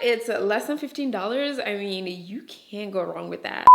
It's less than $15. I mean, you can't go wrong with that.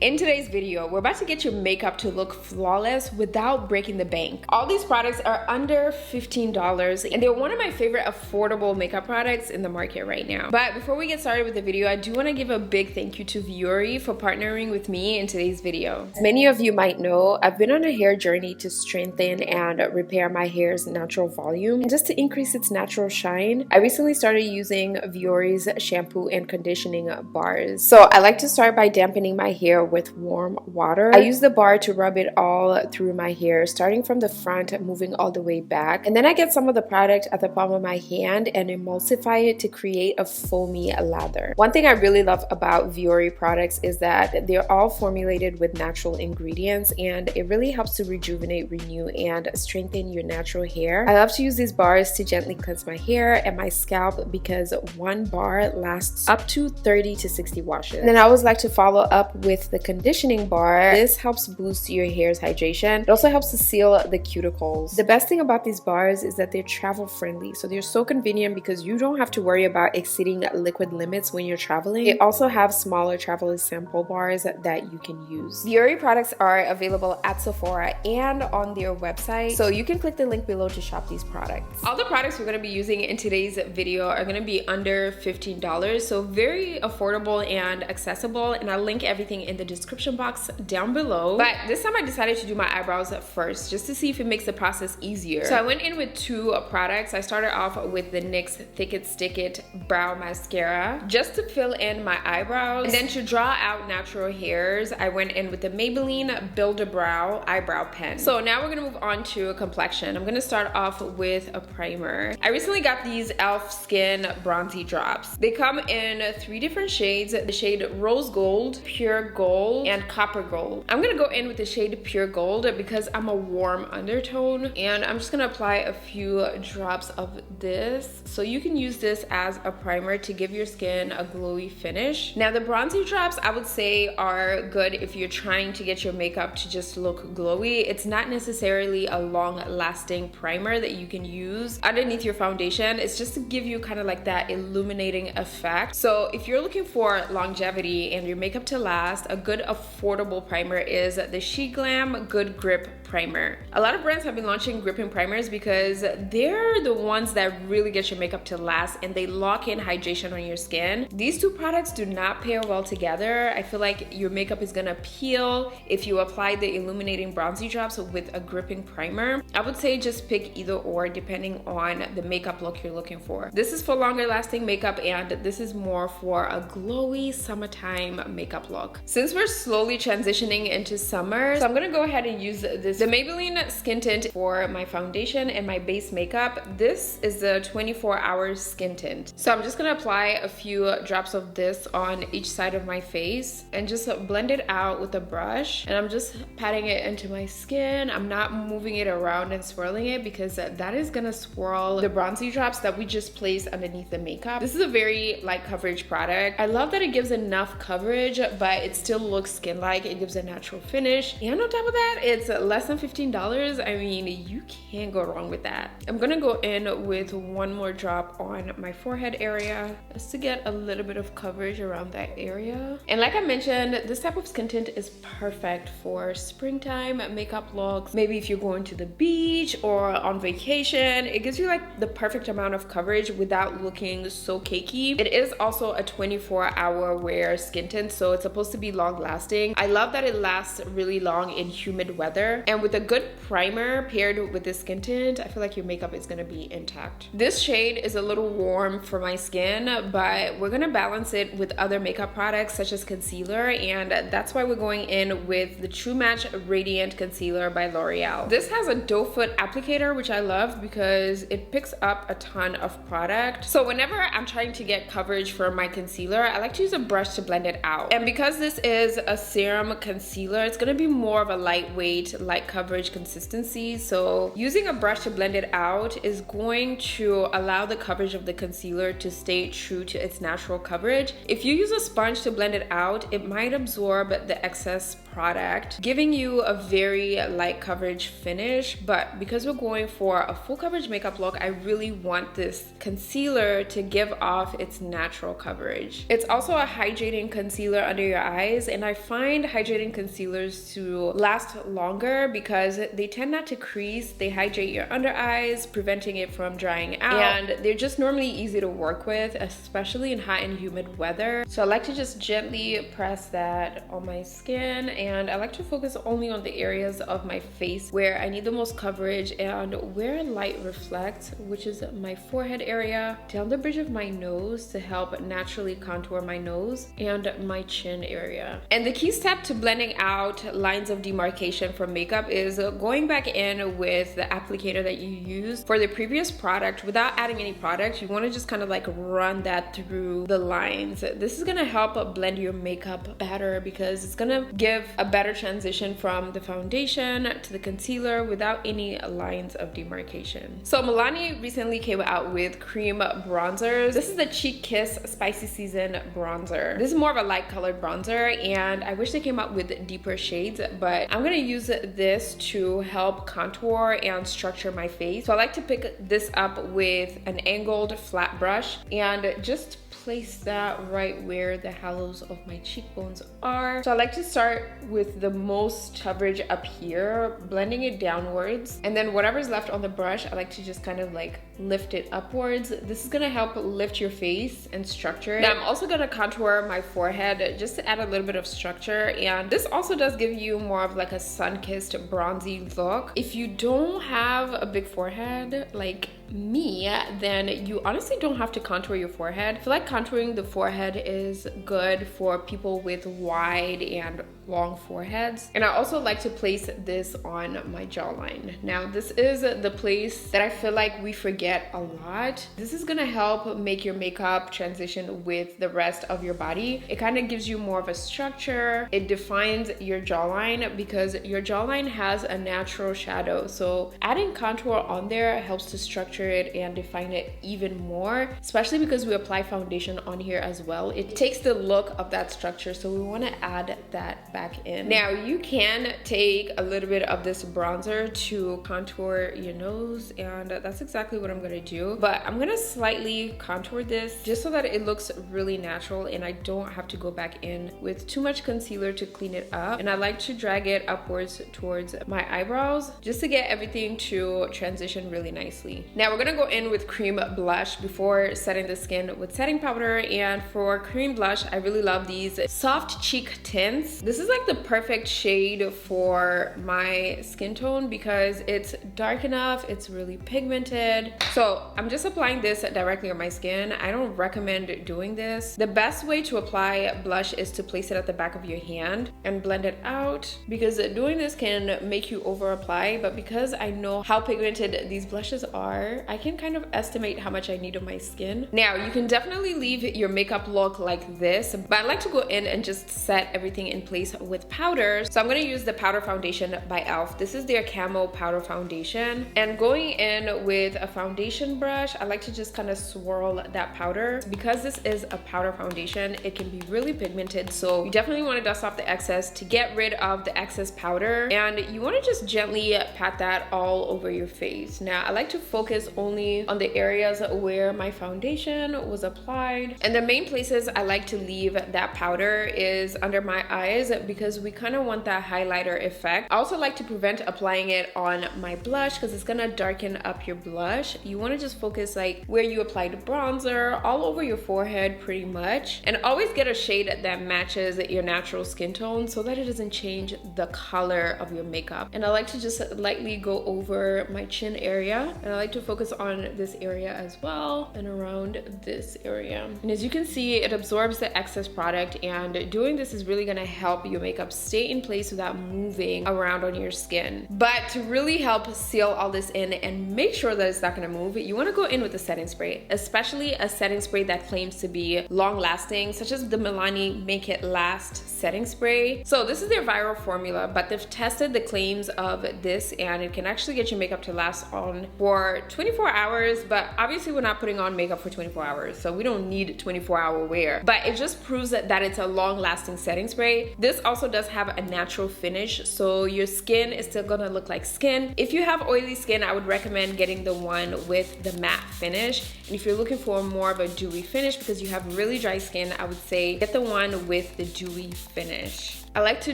In today's video, we're about to get your makeup to look flawless without breaking the bank. All these products are under $15 and they're one of my favorite affordable makeup products in the market right now. But before we get started with the video, I do want to give a big thank you to Viori for partnering with me in today's video. As many of you might know, I've been on a hair journey to strengthen and repair my hair's natural volume. And just to increase its natural shine, I recently started using Viori's shampoo and conditioning bars. So I like to start by dampening my hair with warm water. I use the bar to rub it all through my hair, starting from the front, moving all the way back. And then I get some of the product at the palm of my hand and emulsify it to create a foamy lather. One thing I really love about Viori products is that they're all formulated with natural ingredients, and it really helps to rejuvenate, renew, and strengthen your natural hair. I love to use these bars to gently cleanse my hair and my scalp because one bar lasts up to 30 to 60 washes. And then I always like to follow up with the conditioning bar. This helps boost your hair's hydration. It also helps to seal the cuticles. The best thing about these bars is that they're travel friendly, so they're so convenient because you don't have to worry about exceeding liquid limits when you're traveling. They also have smaller travel sample bars that you can use. Viori products are available at Sephora and on their website, so you can click the link below to shop these products. All the products we're going to be using in today's video are going to be under $15, so very affordable and accessible, and I'll link everything in the description box down below. But this time I decided to do my eyebrows first just to see if it makes the process easier. So I went in with two products. I started off with the NYX Thick It Stick It Brow Mascara just to fill in my eyebrows, and then to draw out natural hairs I went in with the Maybelline Build a Brow Eyebrow Pen. So now we're gonna move on to a complexion. I'm gonna start off with a primer. I recently got these e.l.f. Skin Bronzy Drops. They come in 3 different shades: the shade Rose Gold, Pure Gold, and Copper Gold. I'm gonna go in with the shade Pure Gold because I'm a warm undertone, and I'm just gonna apply a few drops of this. So you can use this as a primer to give your skin a glowy finish. Now the bronzy drops I would say are good if you're trying to get your makeup to just look glowy. It's not necessarily a long-lasting primer that you can use underneath your foundation. It's just to give you kind of like that illuminating effect. So if you're looking for longevity and your makeup to last, a good affordable primer is the She Glam Good Grip Primer. A lot of brands have been launching gripping primers because they're the ones that really get your makeup to last and they lock in hydration on your skin. These two products do not pair well together. I feel like your makeup is gonna peel if you apply the illuminating bronzy drops with a gripping primer. I would say just pick either or depending on the makeup look you're looking for. This is for longer lasting makeup, and this is more for a glowy summertime makeup look. Since we're slowly transitioning into summer, so I'm gonna go ahead and use the Maybelline Skin Tint for my foundation and my base makeup. This is the 24-hour skin tint. So I'm just gonna apply a few drops of this on each side of my face and just blend it out with a brush. And I'm just patting it into my skin. I'm not moving it around and swirling it because that is gonna swirl the bronzy drops that we just placed underneath the makeup. This is a very light coverage product. I love that it gives enough coverage, but it still looks skin-like. It gives a natural finish. And on top of that, it's less than $15. I mean, you can't go wrong with that. I'm gonna go in with one more drop on my forehead area just to get a little bit of coverage around that area. And like I mentioned, this type of skin tint is perfect for springtime makeup looks. Maybe if you're going to the beach or on vacation, it gives you like the perfect amount of coverage without looking so cakey. It is also a 24-hour wear skin tint, so it's supposed to be long lasting. I love that it lasts really long in humid weather, and with a good primer paired with this skin tint, I feel like your makeup is gonna be intact. This shade is a little warm for my skin, but we're gonna balance it with other makeup products such as concealer, and that's why we're going in with the True Match Radiant Concealer by L'Oreal. This has a doe foot applicator, which I love because it picks up a ton of product. So whenever I'm trying to get coverage for my concealer, I like to use a brush to blend it out. And because this is a serum concealer, it's gonna be more of a lightweight, light coverage consistency. So using a brush to blend it out is going to allow the coverage of the concealer to stay true to its natural coverage. If you use a sponge to blend it out, it might absorb the excess product, giving you a very light coverage finish. But because we're going for a full coverage makeup look, I really want this concealer to give off its natural coverage. It's also a hydrating concealer under your eyes, and I find hydrating concealers to last longer because they tend not to crease. They hydrate your under eyes, preventing it from drying out, and they're just normally easy to work with, especially in hot and humid weather. So I like to just gently press that on my skin, and I like to focus only on the areas of my face where I need the most coverage and where light reflects, which is my forehead area, down the bridge of my nose to help naturally contour my nose, and my chin area. And the key step to blending out lines of demarcation from makeup is going back in with the applicator that you used for the previous product without adding any product. You want to just kind of like run that through the lines. This is going to help blend your makeup better because it's going to give a better transition from the foundation to the concealer without any lines of demarcation. So Milani recently came out with cream bronzers. This is the Cheek Kiss Spicy Season bronzer. This is more of a light colored bronzer, and I wish they came out with deeper shades, but I'm gonna use this to help contour and structure my face. So I like to pick this up with an angled flat brush and just place that right where the hollows of my cheekbones are. So I like to start with the most coverage up here, blending it downwards, and then whatever's left on the brush, I like to just kind of like lift it upwards. This is gonna help lift your face and structure it. Now I'm also gonna contour my forehead just to add a little bit of structure, and this also does give you more of like a sun-kissed bronzy look. If you don't have a big forehead like me, then you honestly don't have to contour your forehead. I feel like contouring the forehead is good for people with wide and long foreheads. And I also like to place this on my jawline. Now this is the place that I feel like we forget a lot. This is gonna help make your makeup transition with the rest of your body. It kind of gives you more of a structure. It defines your jawline because your jawline has a natural shadow. So adding contour on there helps to structure it and define it even more, especially because we apply foundation on here as well. It takes the look of that structure, so we want to add that back in. Now you can take a little bit of this bronzer to contour your nose, and that's exactly what I'm gonna do, but I'm gonna slightly contour this just so that it looks really natural and I don't have to go back in with too much concealer to clean it up. And I like to drag it upwards towards my eyebrows just to get everything to transition really nicely. Now we're gonna go in with cream blush before setting the skin with setting powder. And for cream blush, I really love these soft cheek tints. This is like the perfect shade for my skin tone because it's dark enough, it's really pigmented. So I'm just applying this directly on my skin. I don't recommend doing this. The best way to apply blush is to place it at the back of your hand and blend it out, because doing this can make you over apply. But because I know how pigmented these blushes are, I can kind of estimate how much I need on my skin. Now you can definitely leave your makeup look like this, but I like to go in and just set everything in place with powder. So I'm going to use the powder foundation by e.l.f. This is their camo powder foundation, and going in with a foundation brush, I like to just kind of swirl that powder. Because this is a powder foundation, it can be really pigmented, so you definitely want to dust off the excess to get rid of the excess powder, and you want to just gently pat that all over your face. Now I like to focus only on the areas where my foundation was applied, and the main places I like to leave that powder is under my eyes because we kind of want that highlighter effect. I also like to prevent applying it on my blush because it's gonna darken up your blush. You want to just focus like where you applied bronzer, all over your forehead pretty much, and always get a shade that matches your natural skin tone so that it doesn't change the color of your makeup. And I like to just lightly go over my chin area, and I like to focus on this area as well and around this area. And as you can see, it absorbs the excess product, and doing this is really gonna help your makeup stay in place without moving around on your skin. But to really help seal all this in and make sure that it's not gonna move, you wanna go in with a setting spray, especially a setting spray that claims to be long lasting, such as the Milani Make It Last setting spray. So this is their viral formula, but they've tested the claims of this and it can actually get your makeup to last on for 24 hours, but obviously we're not putting on makeup for 24 hours, so we don't need 24-hour wear. But it just proves that it's a long-lasting setting spray. This also does have a natural finish, so your skin is still gonna look like skin. If you have oily skin, I would recommend getting the one with the matte finish. And if you're looking for more of a dewy finish because you have really dry skin, I would say get the one with the dewy finish. I like to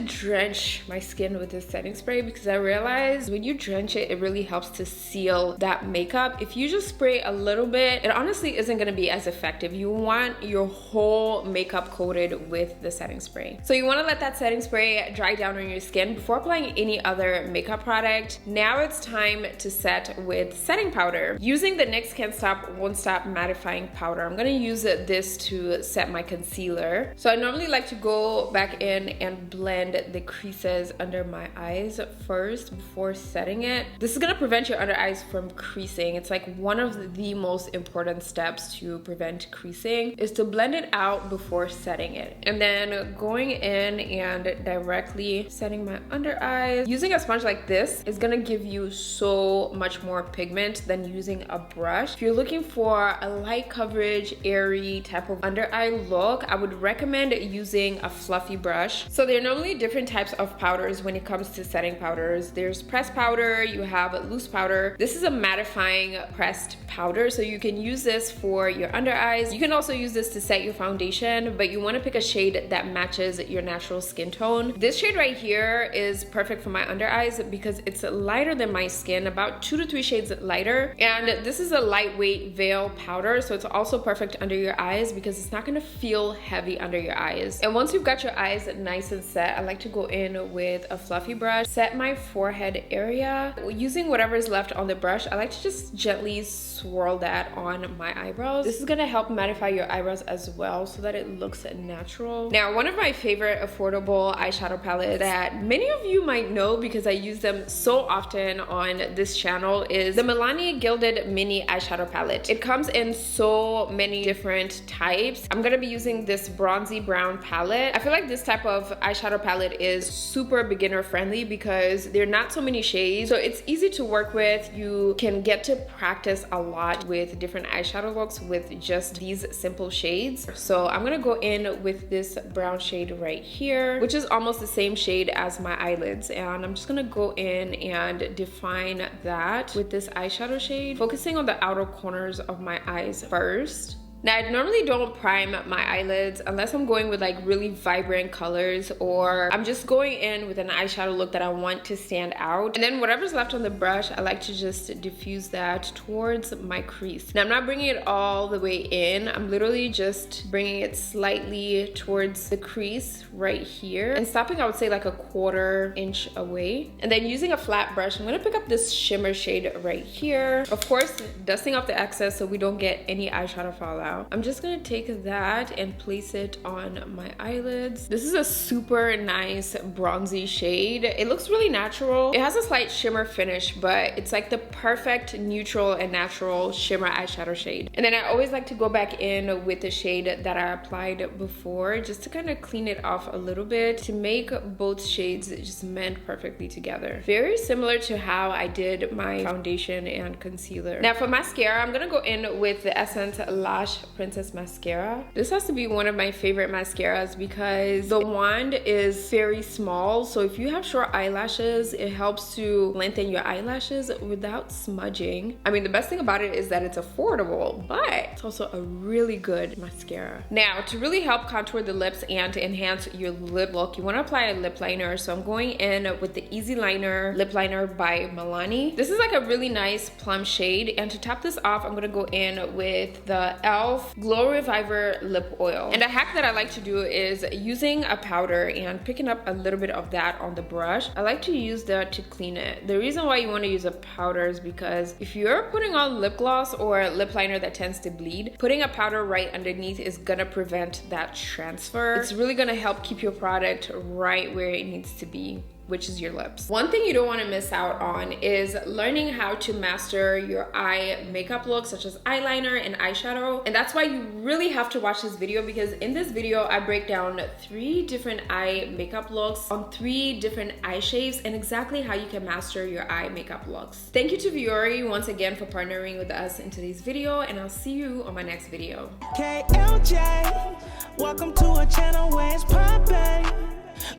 drench my skin with this setting spray because I realize when you drench it, it really helps to seal that makeup. If you just spray a little bit, it honestly isn't gonna be as effective. You want your whole makeup coated with the setting spray. So you wanna let that setting spray dry down on your skin before applying any other makeup product. Now it's time to set with setting powder. Using the NYX Can't Stop Won't Stop Mattifying Powder, I'm gonna use this to set my concealer. So I normally like to go back in and blend the creases under my eyes first before setting it. This is gonna prevent your under eyes from creasing. It's like one of the most important steps to prevent creasing is to blend it out before setting it. And then going in and directly setting my under eyes. Using a sponge like this is gonna give you so much more pigment than using a brush. If you're looking for a light coverage, airy type of under eye look, I would recommend using a fluffy brush. So there are normally different types of powders when it comes to setting powders. There's pressed powder, you have loose powder. This is a mattifying pressed powder, so you can use this for your under eyes. You can also use this to set your foundation, but you want to pick a shade that matches your natural skin tone. This shade right here is perfect for my under eyes because it's lighter than my skin, about 2 to 3 shades lighter. And this is a lightweight veil powder, so it's also perfect under your eyes because it's not going to feel heavy under your eyes. And once you've got your eyes nice and set, I like to go in with a fluffy brush, set my forehead area. Using whatever is left on the brush, I like to just gently swirl that on my eyebrows. This is gonna help mattify your eyebrows as well so that it looks natural. Now, one of my favorite affordable eyeshadow palettes that many of you might know because I use them so often on this channel is the Milani Gilded Mini Eyeshadow Palette. It comes in so many different types. I'm gonna be using this bronzy brown palette. I feel like this type of eyeshadow palette is super beginner friendly because there are not so many shades, so it's easy to work with. You can get to practice a lot with different eyeshadow looks with just these simple shades. So I'm gonna go in with this brown shade right here, which is almost the same shade as my eyelids, and I'm just gonna go in and define that with this eyeshadow shade, focusing on the outer corners of my eyes first. Now, I normally don't prime my eyelids unless I'm going with like really vibrant colors or I'm just going in with an eyeshadow look that I want to stand out. And then whatever's left on the brush, I like to just diffuse that towards my crease. Now, I'm not bringing it all the way in. I'm literally just bringing it slightly towards the crease right here and stopping, I would say, like a 1/4 inch away. And then using a flat brush, I'm gonna pick up this shimmer shade right here. Of course, dusting off the excess so we don't get any eyeshadow fallout. I'm just gonna take that and place it on my eyelids. This is a super nice bronzy shade. It looks really natural. It has a slight shimmer finish, but it's like the perfect neutral and natural shimmer eyeshadow shade. And then I always like to go back in with the shade that I applied before just to kind of clean it off a little bit to make both shades just mend perfectly together. Very similar to how I did my foundation and concealer. Now for mascara, I'm gonna go in with the Essence Lash Princess Mascara. This has to be one of my favorite mascaras because the wand is very small, so if you have short eyelashes, it helps to lengthen your eyelashes without smudging. I mean, the best thing about it is that it's affordable, but it's also a really good mascara. Now, to really help contour the lips and to enhance your lip look, you want to apply a lip liner. So I'm going in with the Easy Liner Lip Liner by Milani. This is like a really nice plum shade, and to top this off, I'm gonna go in with the e.l.f. e.l.f. Glow Reviver Lip Oil. And a hack that I like to do is using a powder and picking up a little bit of that on the brush. I like to use that to clean it. The reason why you want to use a powder is because if you're putting on lip gloss or lip liner that tends to bleed, putting a powder right underneath is gonna prevent that transfer. It's really gonna help keep your product right where it needs to be, which is your lips. One thing you don't want to miss out on is learning how to master your eye makeup looks, such as eyeliner and eyeshadow. And that's why you really have to watch this video, because in this video I break down 3 different eye makeup looks on 3 different eye shapes and exactly how you can master your eye makeup looks. Thank you to Viori once again for partnering with us in today's video, and I'll see you on my next video. KLJ, welcome to a channel where it's poppin'.